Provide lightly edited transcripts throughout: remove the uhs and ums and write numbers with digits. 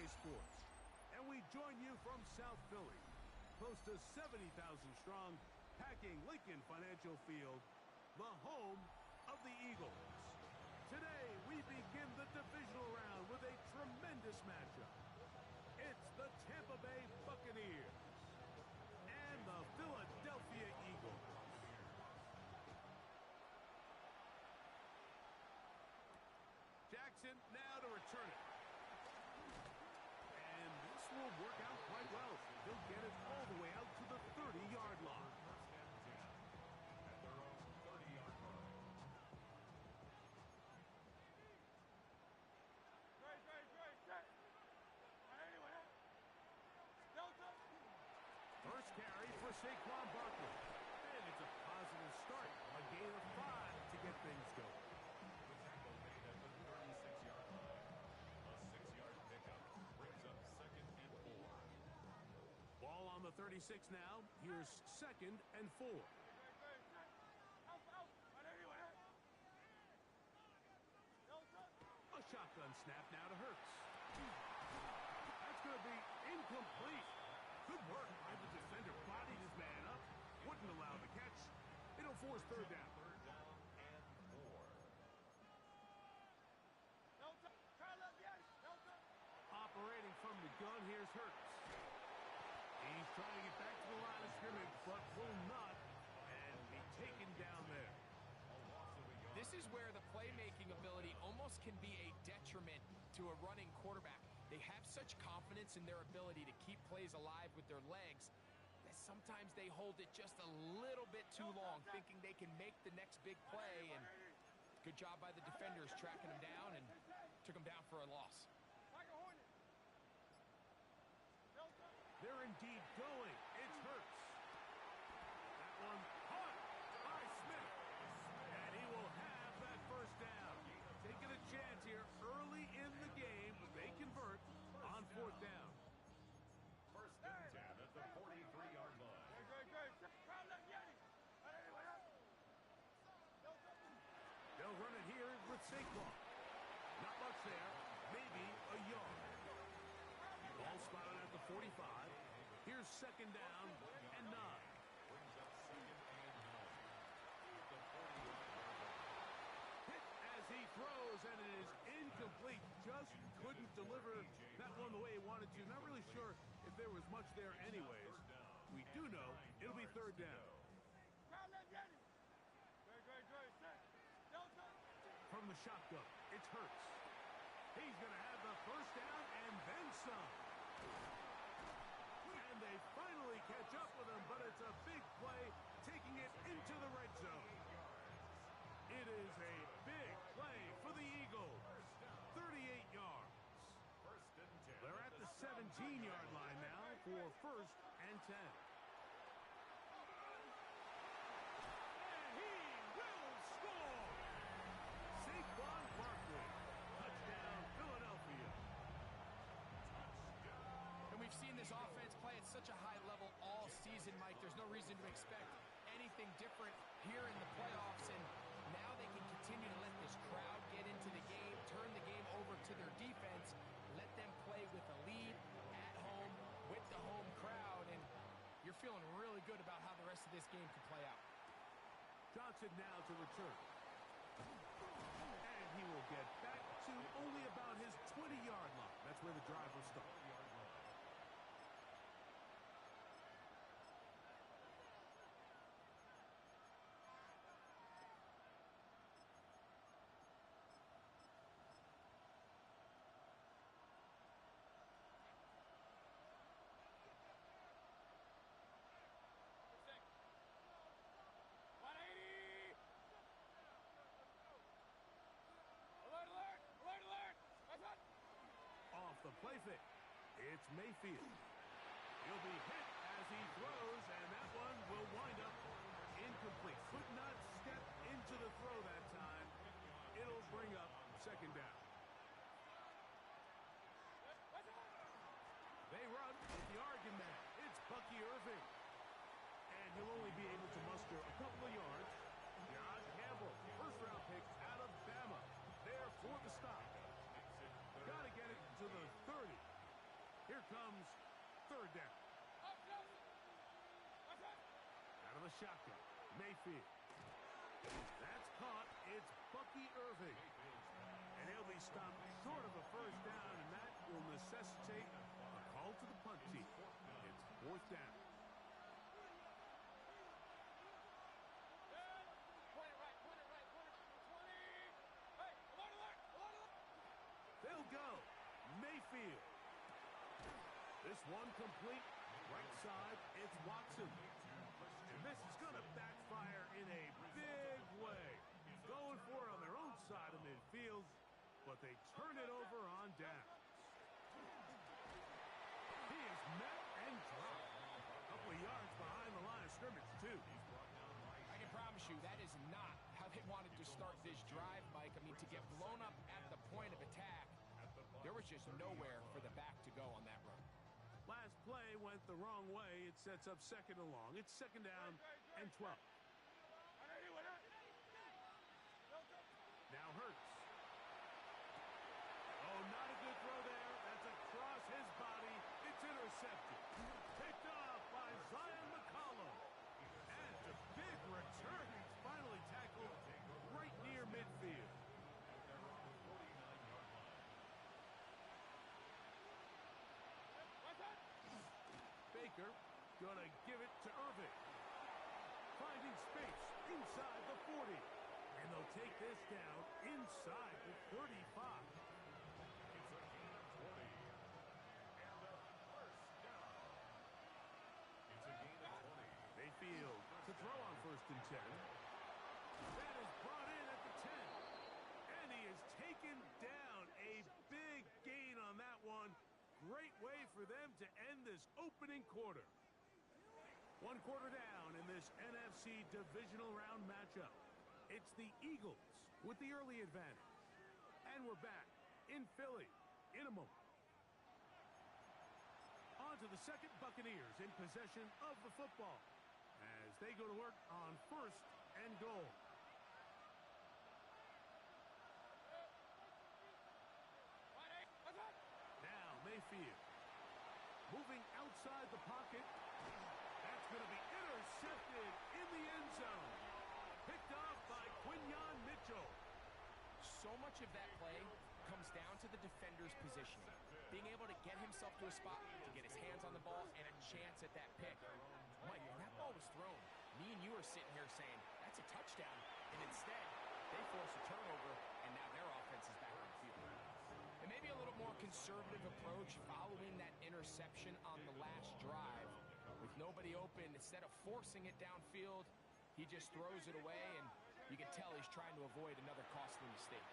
PA Sports. And we join you from South Philly, close to 70,000 strong, packing Lincoln Financial Field, the home of the Eagles. Today, we begin the divisional round with a tremendous matchup. It's the Tampa Bay Buccaneers and the Philadelphia Eagles. Jackson now to return it. And this will work out quite well. He'll get it all the way out to the 30-yard line. At their own 30-yard line. First carry for Saquon Barkley. And it's a positive start. A gain of 5 to get things going. The tackle made at the 36-yard line. A 6-yard pickup brings up 2nd and 4. Ball on the 36 now. Here's 2nd and 4. A shotgun snap now to Hurts. That's going to be incomplete. Good work by the defender. Bodied his man up. Wouldn't allow the catch. It'll force 3rd down. 3rd down and 4. Operating from the gun, here's Hurts. He's trying to get back to the line of scrimmage, but will not, and be taken down there. This is where the playmaking ability almost can be a detriment to a running quarterback. They have such confidence in their ability to keep plays alive with their legs that sometimes they hold it just a little bit too long, thinking they can make the next big play, and good job by the defenders tracking him down and took him down for a loss. They're indeed going. It's Hurts. That one caught by Smith. And he will have that 1st down. Taking a chance here early in the game. They convert on 4th down. 1st and 10 at the 43-yard line. They'll run it here with Saquon. Not much there. Maybe a yard. Ball spotted at the 45. Here's 2nd down and 9. Brings up 2nd and 9. The 40-yard line. Hit as he throws, and it is incomplete. Just couldn't deliver that one the way he wanted to. Not really sure if there was much there anyways. We do know it'll be 3rd down. From the shotgun, it's Hurts. He's going to have the 1st down and then some. And they finally catch up with him, but it's a big play, taking it into the red zone. It is a big play for the Eagles. 38 yards. 1st and 10. They're at the 17-yard line now for 1st and 10. And he will score! Saquon Barkley. Touchdown, Philadelphia. And we've seen this offense play at such a high level all season, Mike. There's no reason to expect anything different here in the playoffs, and now they can continue to let this crowd get into the game, turn the game over to their defense, let them play with a lead at home with the home crowd, and you're feeling really good about how the rest of this game can play out. Johnson now to return. And he will get back to only about his 20-yard line. That's where the drive will start. Off the play fake, it's Mayfield. He'll be hit as he throws, and that one will wind up incomplete. Could not step into the throw that time. It'll bring up 2nd down. They run with the argument. It's Bucky Irving. And he'll only be able to muster a couple of yards. John Campbell, 1st-round pick out of Bama. There for the stop. Got to get it to the 30. comes third down. Out of the shotgun, Mayfield. That's caught. It's Bucky Irving. And he'll be stopped short of a first down, and that will necessitate a call to the punt team. It's fourth down. They'll go. Mayfield. This one complete. Right side, it's Watson. And this is going to backfire in a big way. Going for it on their own side of midfield, but they turn it over on downs. He is met and dropped. A couple of yards behind the line of scrimmage, too. I can promise you that is not how they wanted to start this drive, Mike. I mean, to get blown up at the point of attack, there was just nowhere for the back to go on that run. Last play went the wrong way. It sets up second and long. It's second down and 12. Now Hurts. Oh, not a good throw there. That's across his body. It's intercepted. Picked off by Zion McCollum. And a big return. He's finally tackled right near midfield. Baker gonna give it to Irving. Finding space inside the 40. And they'll take this down inside the 35. It's a gain of 20. And a first down. It's a gain of 20. Mayfield to throw on first and 10. That is brought in at the 10. And he is taken down. A big gain on that one. Great way for them to end this opening quarter. One quarter down in this NFC divisional round matchup. It's the Eagles with the early advantage. And we're back in Philly in a moment. On to the second, Buccaneers in possession of the football as they go to work on first and goal. Now Mayfield moving outside the pocket. That's going to be intercepted in the end zone. Picked off by Quinyon Mitchell. So much of that play comes down to the defender's positioning. Being able to get himself to a spot to get his hands on the ball and a chance at that pick. Mike, when that ball was thrown, me and you are sitting here saying, that's a touchdown. And instead, they force a turnover, and now their offense is back on the field. And maybe a little more conservative approach following that interception on the last drive. With nobody open, instead of forcing it downfield, he just throws it away, and you can tell he's trying to avoid another costly mistake.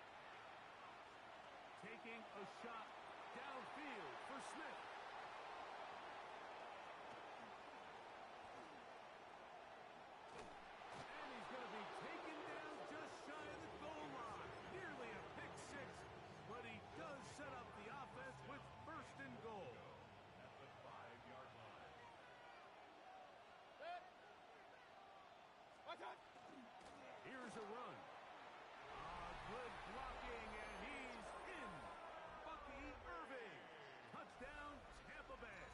Taking a shot downfield for Smith. And he's going to be taken down just shy of the goal line. Nearly a pick six, but he does set up the offense with first and goal. At the 5-yard line. Here's a run. Good blocking, and he's in. Bucky Irving. Touchdown, Tampa Bay.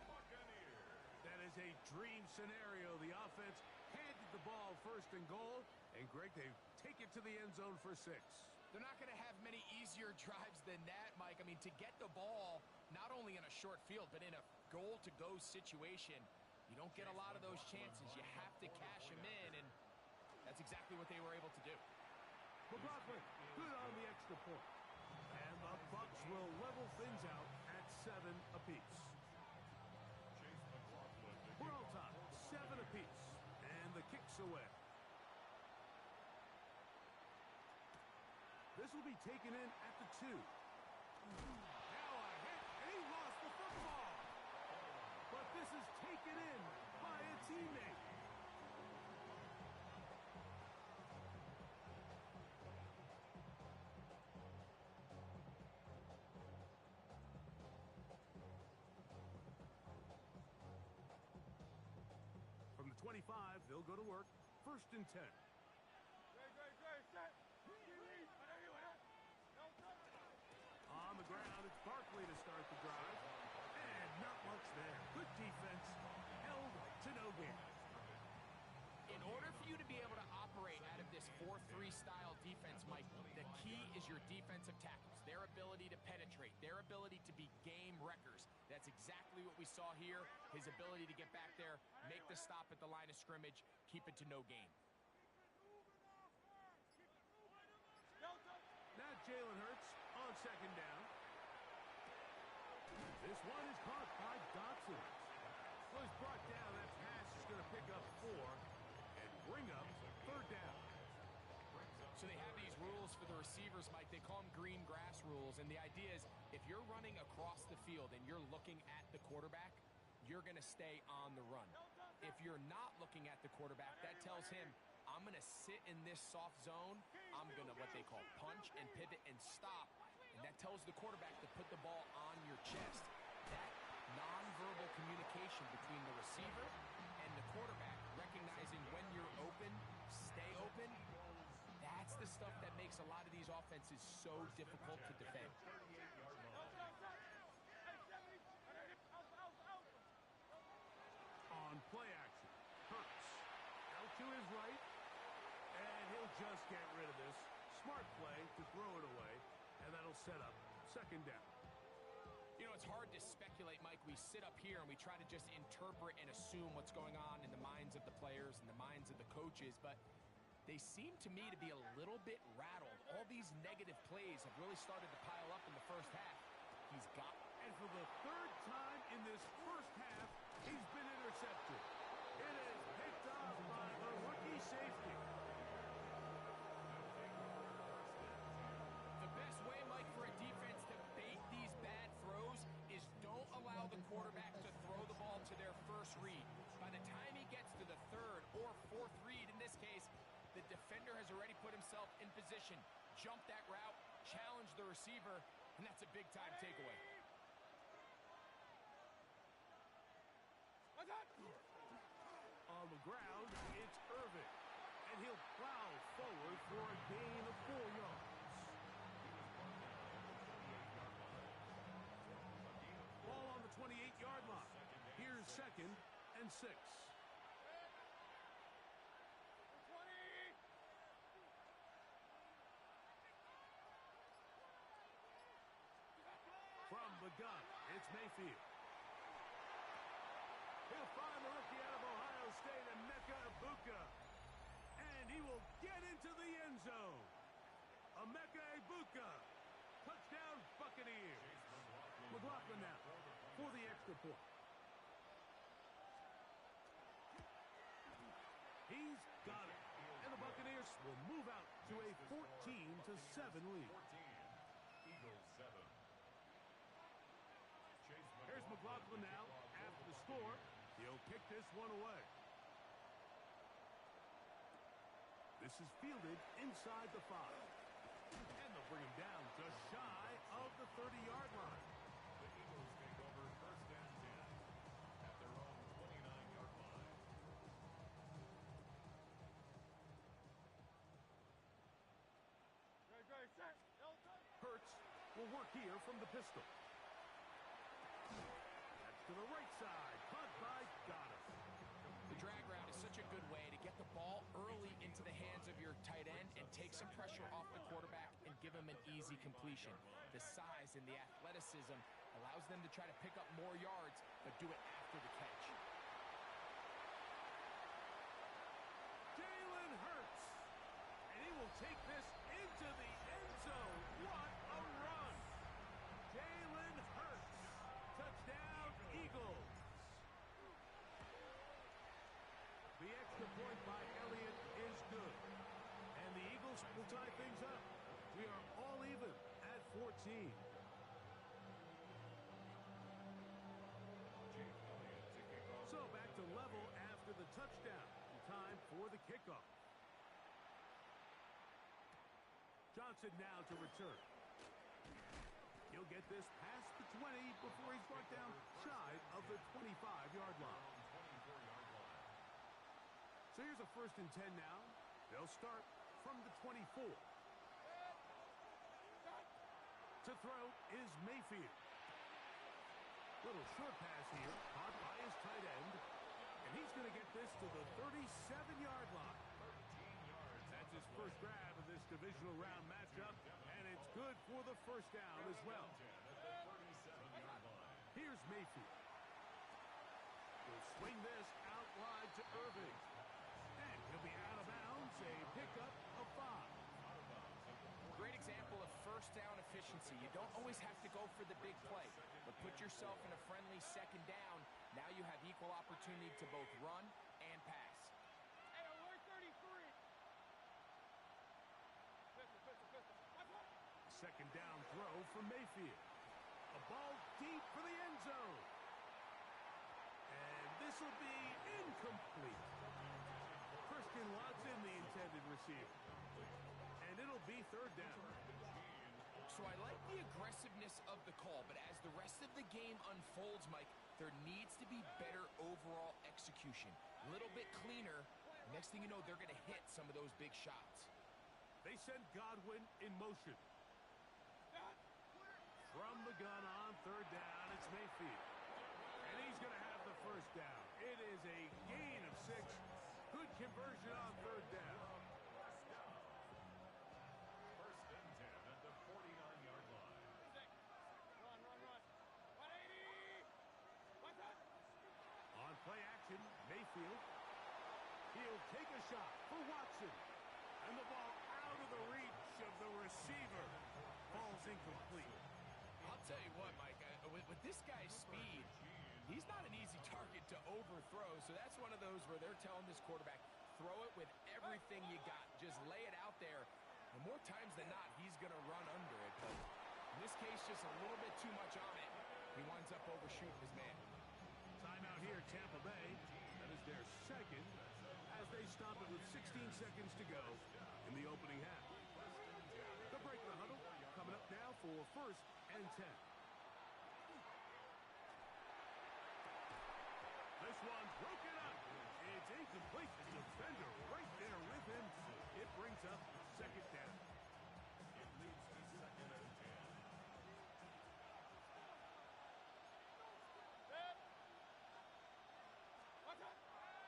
Buccaneers. That is a dream scenario. The offense handed the ball first and goal, and Greg, they take it to the end zone for 6. They're not going to have many easier drives than that, Mike. I mean, to get the ball, not only in a short field, but in a goal-to-go situation, you don't get a lot of those chances. You have to cash them in, and that's exactly what they were able to do. McLaughlin, good on the extra point. And the Bucs will level things out at 7 apiece. Chase McLaughlin. We're all tied, 7 apiece, and the kick's away. This will be taken in at the 2. Now a hit, and he lost the football. But this is taken in by a teammate. From the 25, they'll go to work. First and 10. On the ground, it's Barkley to start the drive. there. Good defense. Held to no gain. In order for you to be able to operate out of this 4-3 style defense, Mike, the key is your defensive tackles, their ability to penetrate, their ability to be game wreckers. That's exactly what we saw here, his ability to get back there, make the stop at the line of scrimmage, keep it to no gain. Now Jalen Hurts on second down. This one is caught by Dotson. So he's brought down. That pass is going to pick up 4 and bring up third down. So they have these rules for the receivers, Mike. They call them green grass rules. And the idea is if you're running across the field and you're looking at the quarterback, you're going to stay on the run. If you're not looking at the quarterback, that tells him, I'm going to sit in this soft zone. I'm going to what they call punch and pivot and stop. And that tells the quarterback to put the ball on your chest. That nonverbal communication between the receiver and the quarterback, recognizing when you're open, stay open, that's the stuff that makes a lot of these offenses so difficult to defend. On play action, Hurts out to his right, and he'll just get rid of this. Smart play to throw it away, and that'll set up second down. You know, it's hard to speculate, Mike. We sit up here and we try to just interpret and assume what's going on in the minds of the players and the minds of the coaches, but they seem to me to be a little bit rattled. All these negative plays have really started to pile up in the first half. He's got it. And for the third time in this first half, he's been intercepted. It is picked off by the rookie safety. The best way, Mike, for a defense to bait these bad throws is don't allow the quarterback to throw the ball to their first read. By the time he gets to the third or fourth read, in this case, the defender has already put himself in position, jump that route, challenge the receiver, and that's a big-time takeaway. On the ground, it's Irving, and he'll plow forward for a gain of 4 yards. Ball on the 28-yard line. Here's second and 6. From the gun, it's Mayfield. He'll find the rookie out of Ohio State, Emeka Egbuka. And he will get into the end zone. Emeka Egbuka. Touchdown, Buccaneers. McLaughlin now for the extra point. He's got it. And the Buccaneers will move out to a 14-7 lead. Eagles 7. Here's McLaughlin now after the score. He'll kick this one away. This is fielded inside the 5. And they'll bring him down just shy of the 30-yard line. The Eagles take over first and 10 at their own 29-yard line. Hurts will work here from the pistol. That's to the right side. Caught by Goddard. The drag route is such a good way to get the ball early into the hands of your tight end and take some pressure off the quarterback and give him an easy completion. The size and the athleticism allows them to try to pick up more yards, but do it after the catch. Jalen Hurts. And he will take this into the end zone. What a run. Jalen Hurts. Touchdown, Eagles. The extra point by Elliott is good. And the Eagles will tie things up. We are all even at 14. So back to level after the touchdown. Time for the kickoff. Johnson now to return. He'll get this past the 20 before he's brought down shy of the 25-yard line. So here's a first and 10 now. They'll start from the 24. To throw is Mayfield. Little short pass here, caught by his tight end. And he's going to get this to the 37-yard line. 13 yards. That's his first grab of this divisional round matchup, and it's good for the first down as well. At the 37-yard line. Here's Mayfield. Will swing this out wide to Irving. And he'll be out of bounds, a pickup of 5. Great example of first down efficiency. You don't always have to go for the big play, but put yourself in a friendly second down. Now you have equal opportunity to both run and pass. Hey, alert 33. Second down throw for Mayfield. A ball deep for the end zone. And this will be incomplete. Christian Watson, the intended receiver. And it'll be third down. So I like the aggressiveness of the call, but as the rest of the game unfolds, Mike, there needs to be better overall execution. A little bit cleaner. Next thing you know, they're going to hit some of those big shots. They send Godwin in motion. From the gun on third down, it's Mayfield. And he's going to have the first down. It is a gain of 6. Good conversion on third down. First and 10 at the 49-yard line. Run. 180. What's that? On play action, Mayfield. He'll take a shot for Watson. And the ball out of the reach of the receiver. Falls incomplete. I'll tell you what, Mike, with this guy's speed, he's not an easy target to overthrow, so that's one of those where they're telling this quarterback, throw it with everything you got. Just lay it out there. And more times than not, he's going to run under it. But in this case, just a little bit too much on it. He winds up overshooting his man. Timeout here, Tampa Bay. That is their second as they stop it with 16 seconds to go in the opening half. The break the huddle coming up now for first and 10. This one broken up. It's incomplete. The defender right there with him. It brings up second down. It leads to second and 10.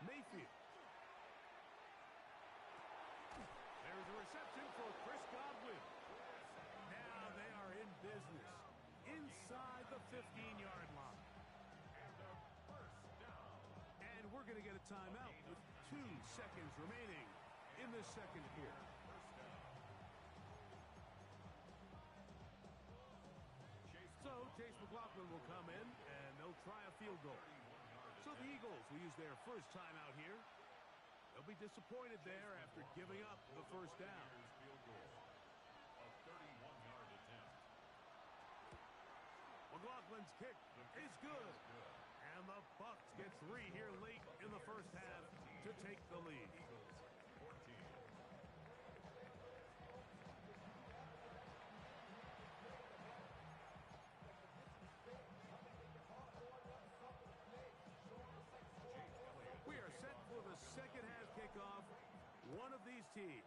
Mayfield. There's a reception for Chris Godwin. Now they are in business inside the 15-yard line. And we're going to get a timeout with 2 seconds remaining in the second quarter. So Chase McLaughlin will come in, and they'll try a field goal. So the Eagles will use their first timeout here. They'll be disappointed there after giving up the first down. Field goal. A 31-yard attempt. McLaughlin's kick is good. And the Bucs get 3 here late in the first half to take the lead. Eagles 14. We are set for the second half kickoff. One of these teams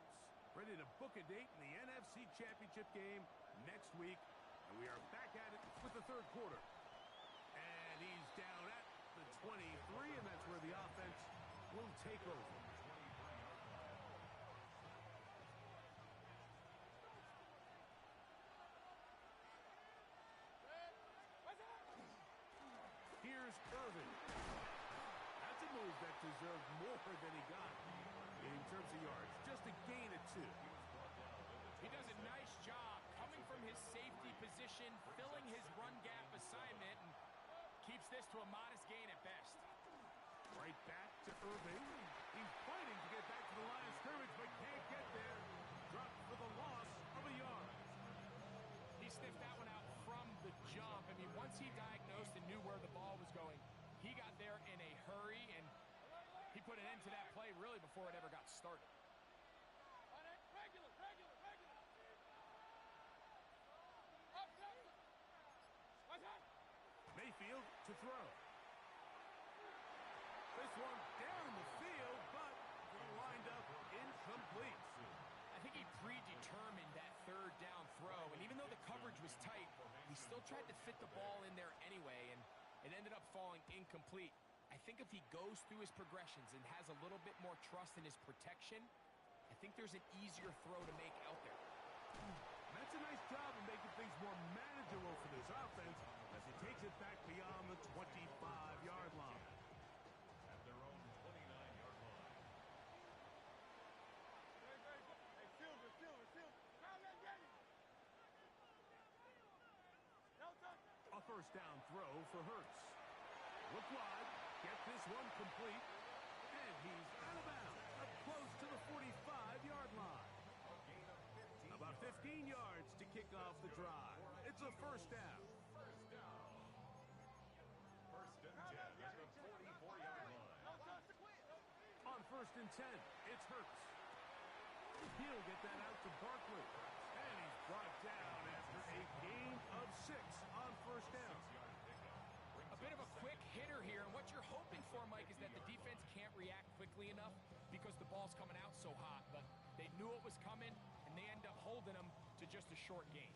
ready to book a date in the NFC Championship game next week. And we are back at it with the third quarter. And he's down at the 23, and that's where the offense will take over. Here's Irving. That's a move that deserved more than he got in terms of yards. Just a gain of 2. He does a nice job coming from his safety position, filling his run gap assignment, and keeps this to a modest gain at best. Right back to Irving. He's fighting to get back to the line of scrimmage, but can't get there. Dropped for the loss of a yard. He sniffed that one out from the jump. I mean, once he diagnosed and knew where the ball was going, he got there in a hurry, and he put an end to that play really before it ever got started. Mayfield to throw. This one down the field, but lined up incomplete. I think he predetermined that third down throw, and even though the coverage was tight, he still tried to fit the ball in there anyway, and It ended up falling incomplete. I think if he goes through his progressions and has a little bit more trust in his protection, I think there's an easier throw to make out there. That's a nice job of making things more manageable for this offense as he takes it back beyond the 25-yard line. At their own 29-yard line. Hey, Silver. Crowd that Yeti. Delta. A first down throw for Hurts. Look wide, get this one complete, and he's out of bounds, up close to the 45-yard line. A gain of 15 About 15 yards to kick off the drive. It's a first down. First down. First and 10 at the 44-yard line. Delta. On first and 10, it's Hurts. He'll get that out to Barkley. And he's brought down after a gain of 6 on first down. 6-yard pickup. A bit of a quick hitter here, and what you're hoping for, Mike, is that the defense can't react quickly enough because the ball's coming out so hot, but they knew it was coming, and they end up holding them to just a short gain.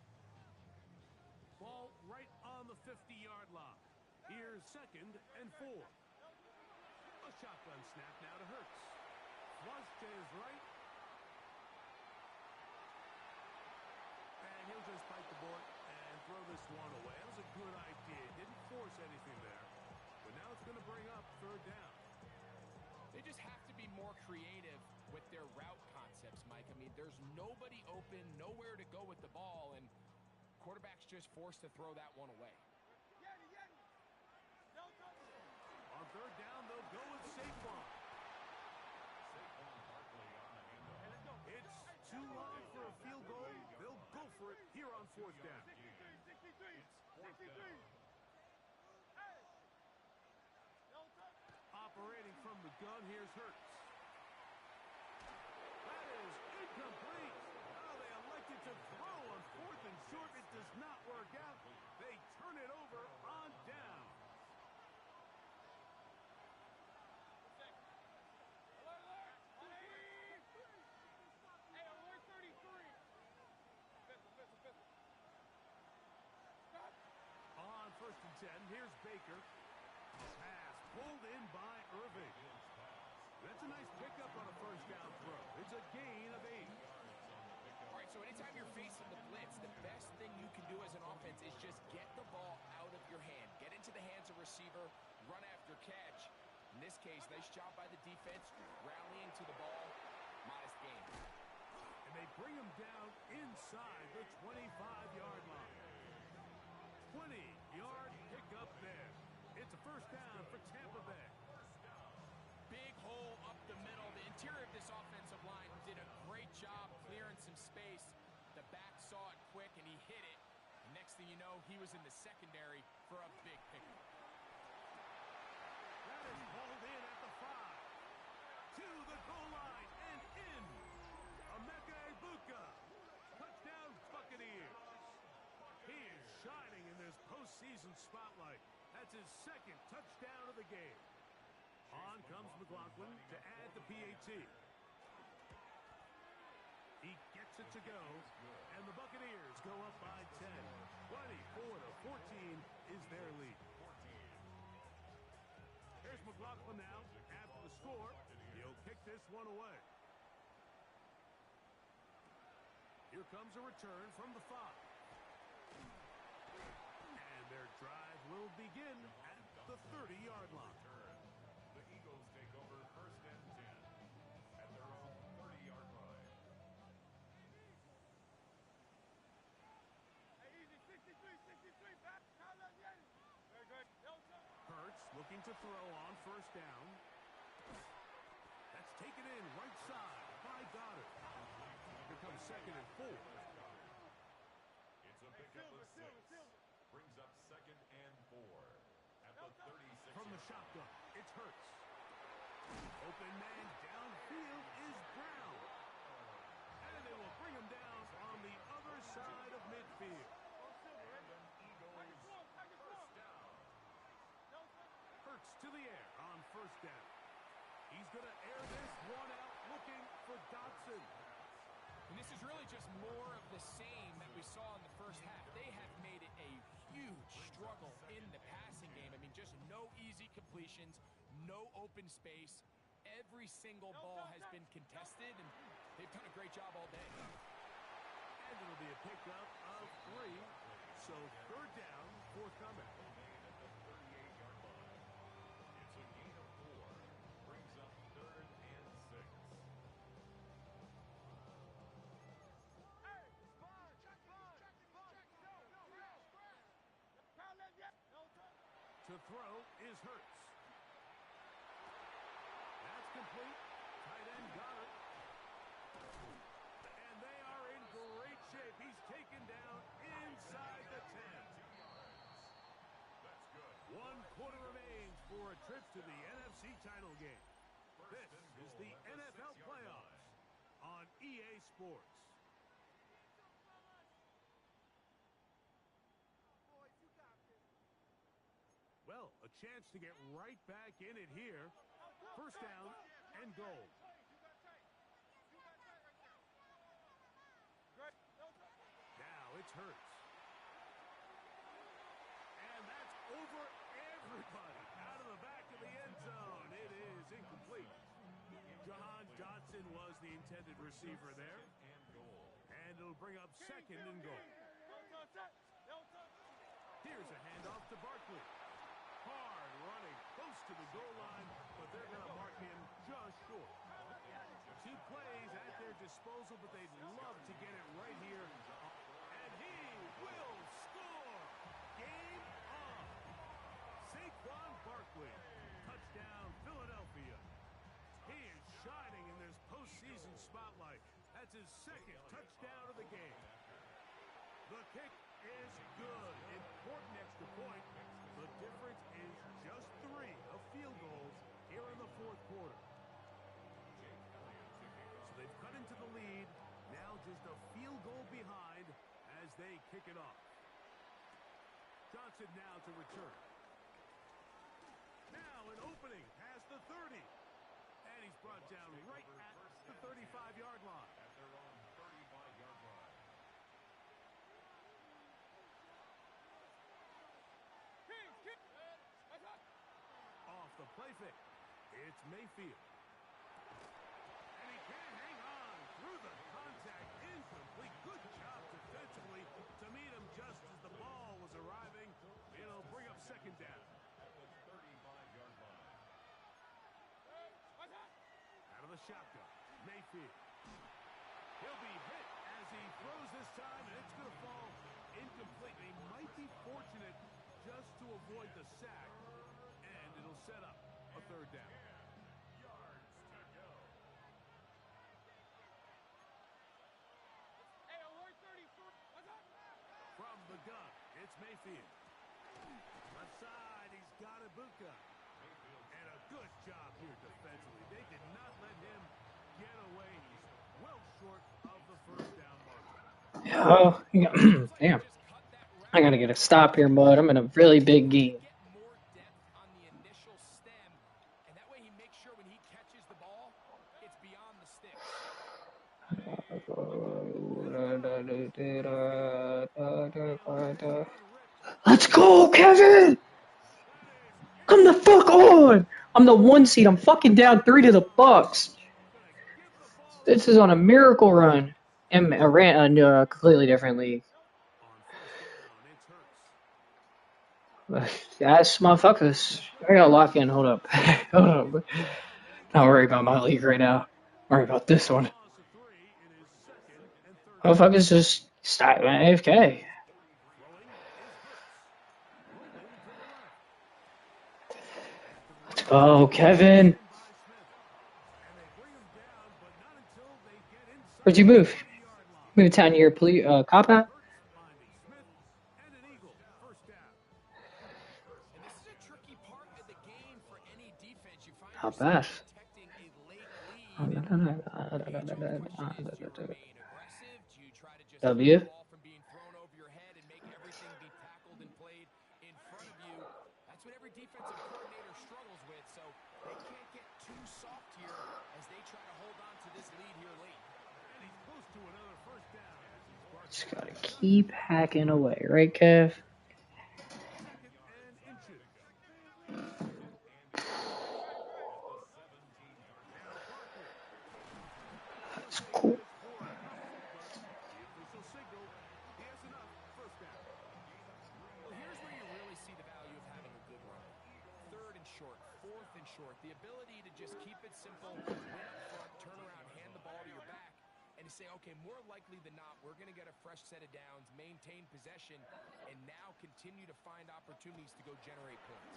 Ball right on the 50-yard line. Here's second and 4. A shotgun snap now to Hurts. Flush to his right. And he'll just bite the bullet and throw this one away. That was a good idea. Didn't force anything there. But now it's going to bring up third down. They just have to be more creative with their route concepts, Mike. I mean, there's nobody open, nowhere to go with the ball, and quarterback's just forced to throw that one away. Yeti. Delta. On third down, they'll go with Saquon. Saquon Barkley on the handoff. It's too long for a field goal. They'll go for it here on fourth down. 63. Fourth down. Hey. Delta. Operating from the gun, here's Hurts. That is incomplete. Oh, they elected to throw on fourth and short. It does not work out. They turn it over on down. Alert. 180. Hey, alert 33. Pistol. Stop. On first and 10, here's Baker. Pass pulled in by Irving. That's a nice pickup on a first down throw. It's a gain of 8. All right, so anytime you're facing the blitz, the best thing you can do as an offense is just get the ball out of your hand. Get into the hands of receiver, run after catch. In this case, nice job by the defense, rallying to the ball. Modest gain. And they bring him down inside the 25-yard line. 20-yard pickup there. It's a first down for Tampa Bay. Big hole up the middle. The interior of this offensive line did a great job clearing some space. The back saw it quick, and he hit it. And next thing you know, he was in the secondary for a big pickup. That is hauled in at the 5. To the goal line and in. Emeka Egbuka. Touchdown Buccaneers. He is shining in this postseason spotlight. That's his second touchdown of the game. On comes McLaughlin to add the PAT. He gets it to go, and the Buccaneers go up by 10. 24-14 is their lead. Here's McLaughlin now. After the score, he'll kick this one away. Here comes a return from the 5. And their drive will begin at the 30-yard line. The Eagles take over first and 10 at their own 30-yard line. Hey, easy. 63. Back. Crowd that Yeti. Very good. Delta. Hurts looking to throw on first down. That's taken in right side by Goddard. Here comes second and 4. It's a pickup of 6. Brings up second and 4 at the 36. From the shotgun, it's Hurts. Open man downfield is Brown. And they will bring him down on the other side of midfield. First down. Hurts to the air on first down. He's going to air this one out looking for Dotson. And this is really just more of the same that we saw in the first half. They have made it a huge struggle in the passing game. I mean, just completions, no open space. Every single ball has been contested, and they've done a great job all day. And it'll be a pickup of 3. So third down, forthcoming. At the 38-yard line. It's a gain of 4. Brings up 3rd and 6. To throw is Hurts. That's complete. Tight end got it. And they are in great shape. He's taken down inside the 10. That's good. 1 quarter remains for a trip to the NFC title game. This is the NFL playoffs on EA Sports. Well, a chance to get right back in it here. First down and goal. Now it's Hurts. And that's over everybody. Out of the back of the end zone. It is incomplete. Jahan Dotson was the intended receiver there. And it'll bring up second and goal. Here's a handoff to Barkley. Hard running, close to the goal line, but they're going to mark him just short. 2 plays at their disposal, but they'd love to get it right here. And he will score. Game on. Saquon Barkley. Touchdown, Philadelphia. He is shining in this postseason spotlight. That's his 2nd touchdown of the game. The kick is good. Important extra point. The difference is just 3 of field goals here in the 4th quarter. So they've cut into the lead. Now just a field goal behind as they kick it off. Johnson now to return. Now an opening past the 30. And he's brought down right at the 35-yard line. At their own 35-yard line. Off the play fake. It's Mayfield. And he can't hang on through the contact. Incomplete. Good job defensively to meet him just as the ball was arriving. It'll bring up second down. At the 35-yard line. Out of the shotgun. Mayfield. He'll be hit as he throws this time, and it's going to fall incomplete. He might be fortunate just to avoid the sack, and it'll set up a third down. 10 yards to go. From the gun, it's Mayfield. Left side, he's got Ibuka. And a good job here defensively. They did not let him get away. He's well short of the first down mark. Oh, damn. I gotta get a stop here, bud. I'm in a really big game. More depth on the initial stem, and that way he makes sure when he catches the ball, it's beyond the sticks. Let's go, Kevin! Come the fuck on! I'm the 1 seed. I'm fucking down 3 to the Bucks. This is on a miracle run. And I ran a completely different league. Yes, motherfuckers. I gotta lock in. Hold up. Hold up. Not worry about my league right now. Worry about this one. Motherfuckers just start AFK. Let's go, Kevin. Where'd you move? Move down here, please. Cop out. Not bad. W. That's what every defensive coordinator struggles with, so they can't get too soft here as they try to hold on to this lead here late. And he's close to another first down. Just gotta keep hacking away, right, Kev? short. The ability to just keep it simple, win up front, turn around, hand the ball to your back, and to say, okay, more likely than not, we're going to get a fresh set of downs, maintain possession, and now continue to find opportunities to go generate points.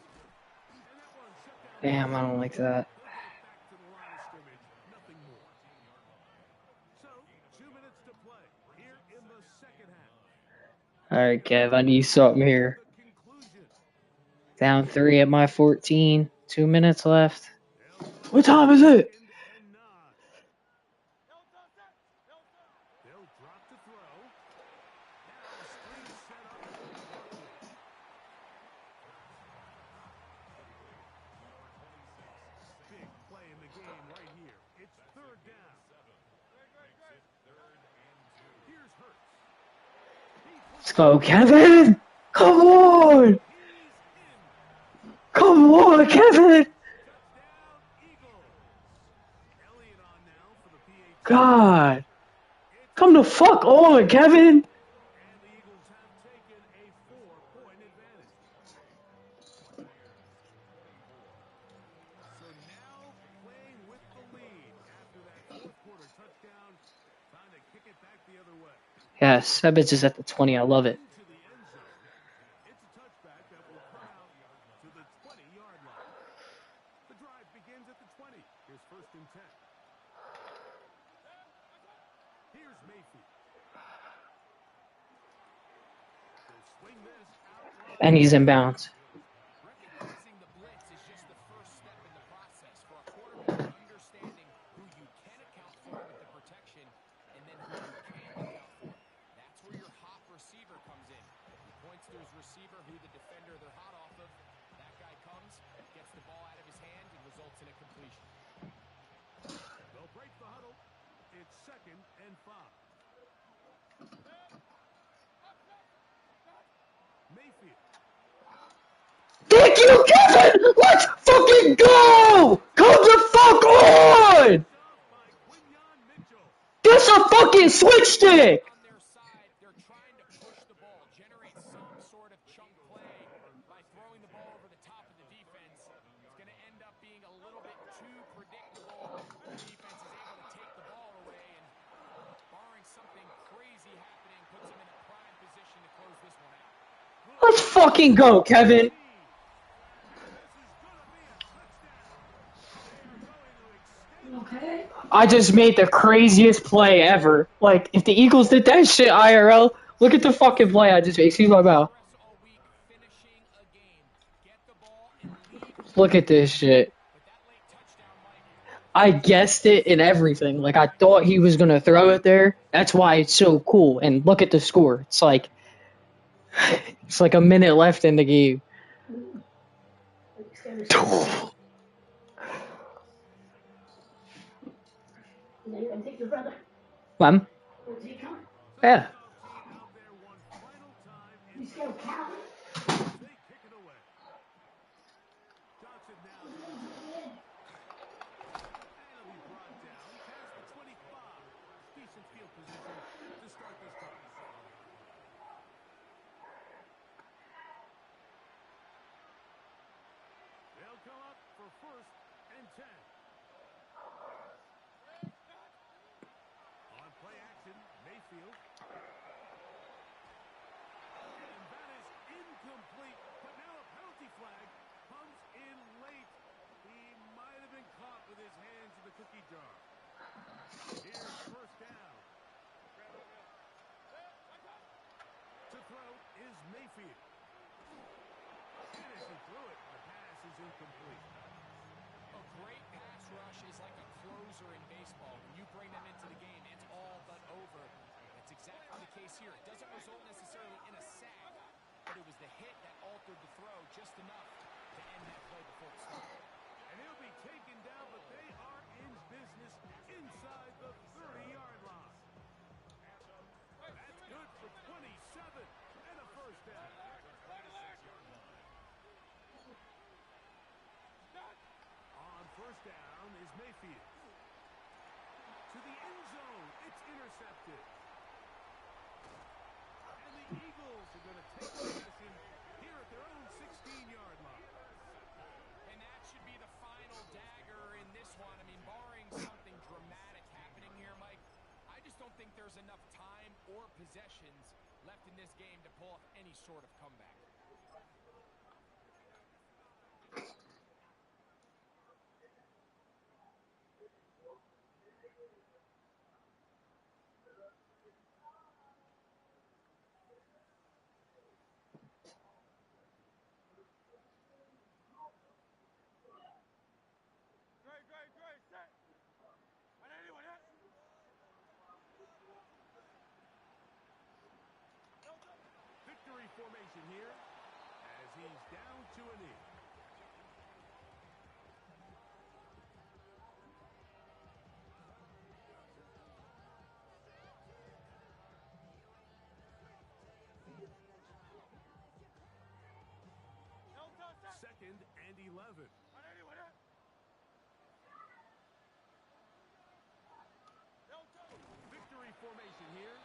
Damn, I don't like that. Back to the line of scrimmage, nothing more. So, 2 minutes to play here in the second half. All right, Kev, I need something here. The conclusion. Down 3 at my 14. 2 minutes left. What time is it? And nod. They'll drop to throw. Now a screen set up for Barkley. Big play in the game right here. It's third down. Here's Hurts. Let's go, Kevin! Come on! Come on, Kevin! Touchdown, Eagles. Elliott on now for the PAT. God. Come the fuck on, Kevin! And the Eagles have taken a 4-point advantage. So now playing with the lead after that fourth quarter touchdown. Time to kick it back the other way. Yes, that bitch is at the 20. I love it. Into the end zone. It's a touchback that will come out to the 20-yard line. The drive begins at the 20. Here's first and 10. Here's Mayfield. They'll swing this out. And he's in bounds. Recognizing the blitz is just the first step in the process for a quarterback, understanding who you can account for with the protection and then who you can't account for. That's where your hot receiver comes in. He points to his receiver, who the defender they're hot off of. That guy comes, gets the ball out of his hand, and results in a completion. They'll break the huddle. It's second and 5. Mayfield. Thank you, Kevin! Let's fucking go! Come the fuck on! By Quinyon Mitchell. That's a fucking switch stick! On their side, they're trying to push the ball, generate some sort of chunk play by throwing the ball over the top of the defense. It's going to end up being a little bit too predictable. The defense is able to take the ball away, and barring something crazy happening, puts them in a prime position to close this one out. Let's fucking go, Kevin! I just made the craziest play ever. Like, if the Eagles did that shit IRL, look at the fucking play I just made. Excuse my mouth. Press all week, finishing a game. Get the ball and lead. Look at this shit. But that late touchdown, Mike, I guessed it and everything. Like, I thought he was gonna throw it there. That's why it's so cool. And look at the score. It's like a minute left in the game. Mom? Yeah. They kick it away. Johnson now. And he'll be brought down past the 25. Decent field position to start this drive. They'll come up for first and 10. On play action, Mayfield. And that is incomplete. But now a penalty flag comes in late. He might have been caught with his hands in the cookie jar. Here's first down. To throw is Mayfield. And as he threw it, the pass is incomplete. a great pass rush is like a closer in baseball. When you bring them into the game, it's all but over. That's exactly the case here. It doesn't result necessarily in a sack, but it was the hit that altered the throw just enough to end that play before it started. And he'll be taken down, but they are in business inside the 30-yard line. That's good for 27 and a first down. On first down is Mayfield. To the end zone, it's intercepted. And the Eagles are going to take possession here at their own 16-yard line. And that should be the final possessions left in this game to pull off any sort of comeback. Great, set. And anyone hit? Victory formation here as he's down to a knee. Second and 11. And anyone hit? Victory formation here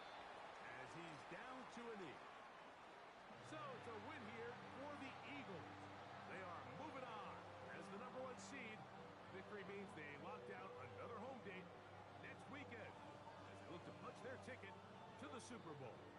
as he's down to a knee. So it's a win here for the Eagles. They are moving on as the #1 seed. Victory means they locked out another home date next weekend as they look to punch their ticket to the Super Bowl.